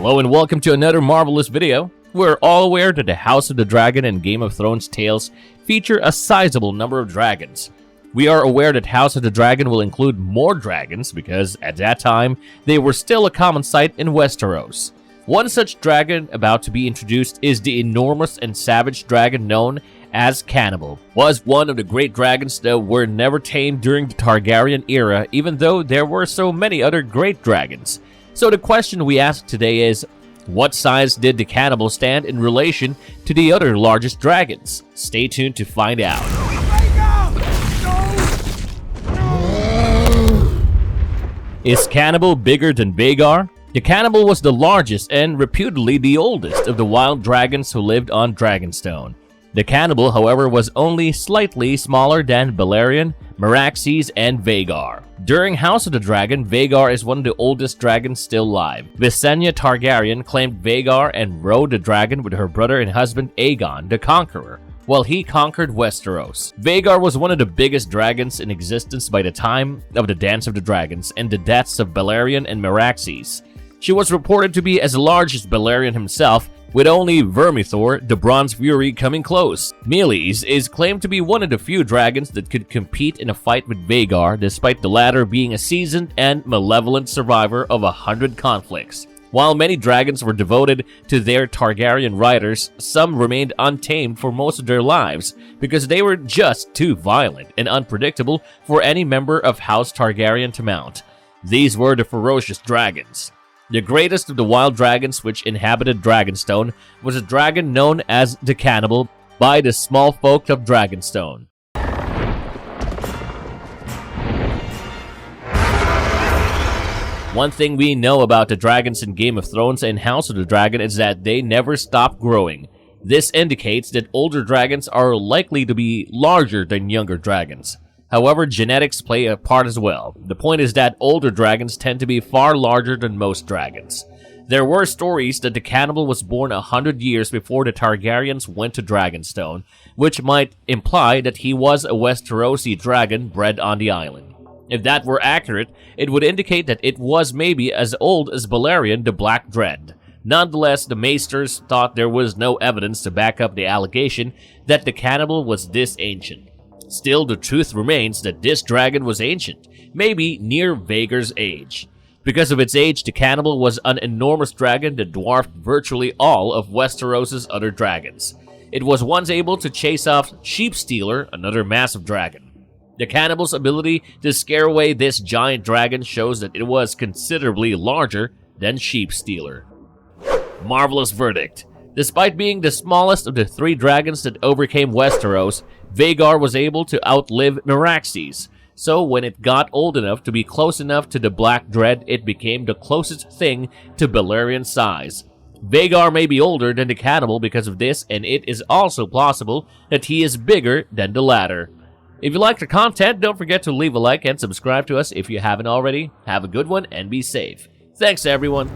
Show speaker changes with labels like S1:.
S1: Hello and welcome to another marvelous video. We're all aware that the House of the Dragon and Game of Thrones tales feature a sizable number of dragons. We are aware that House of the Dragon will include more dragons because, at that time, they were still a common sight in Westeros. One such dragon about to be introduced is the enormous and savage dragon known as Cannibal. Was one of the great dragons that were never tamed during the Targaryen era, even though there were so many other great dragons. So the question we ask today is, what size did the Cannibal stand in relation to the other largest dragons? Stay tuned to find out. Is Cannibal bigger than Vhagar? The Cannibal was the largest and reputedly the oldest of the wild dragons who lived on Dragonstone. The Cannibal, however, was only slightly smaller than Balerion, Meraxes, and Vhagar. During House of the Dragon, Vhagar is one of the oldest dragons still alive. Visenya Targaryen claimed Vhagar and rode the dragon with her brother and husband Aegon the Conqueror, while he conquered Westeros. Vhagar was one of the biggest dragons in existence by the time of the Dance of the Dragons and the deaths of Balerion and Meraxes. She was reported to be as large as Balerion himself, with only Vermithor, the Bronze Fury, coming close. Meleys is claimed to be one of the few dragons that could compete in a fight with Vhagar, despite the latter being a seasoned and malevolent survivor of 100 conflicts. While many dragons were devoted to their Targaryen riders, some remained untamed for most of their lives because they were just too violent and unpredictable for any member of House Targaryen to mount. These were the ferocious dragons. The greatest of the wild dragons which inhabited Dragonstone was a dragon known as the Cannibal by the small folk of Dragonstone. One thing we know about the dragons in Game of Thrones and House of the Dragon is that they never stop growing. This indicates that older dragons are likely to be larger than younger dragons. However, genetics play a part as well. The point is that older dragons tend to be far larger than most dragons. There were stories that the Cannibal was born 100 years before the Targaryens went to Dragonstone, which might imply that he was a Westerosi dragon bred on the island. If that were accurate, it would indicate that it was maybe as old as Balerion the Black Dread. Nonetheless, the Maesters thought there was no evidence to back up the allegation that the Cannibal was this ancient. Still, the truth remains that this dragon was ancient, maybe near Vhagar's age. Because of its age, the Cannibal was an enormous dragon that dwarfed virtually all of Westeros' other dragons. It was once able to chase off Sheepstealer, another massive dragon. The Cannibal's ability to scare away this giant dragon shows that it was considerably larger than Sheepstealer. Marvelous verdict. Despite being the smallest of the three dragons that overcame Westeros, Vhagar was able to outlive Meraxes, so when it got old enough to be close enough to the Black Dread, it became the closest thing to Balerion's size. Vhagar may be older than the Cannibal because of this, and it is also plausible that he is bigger than the latter. If you like the content, don't forget to leave a like and subscribe to us if you haven't already. Have a good one and be safe. Thanks everyone.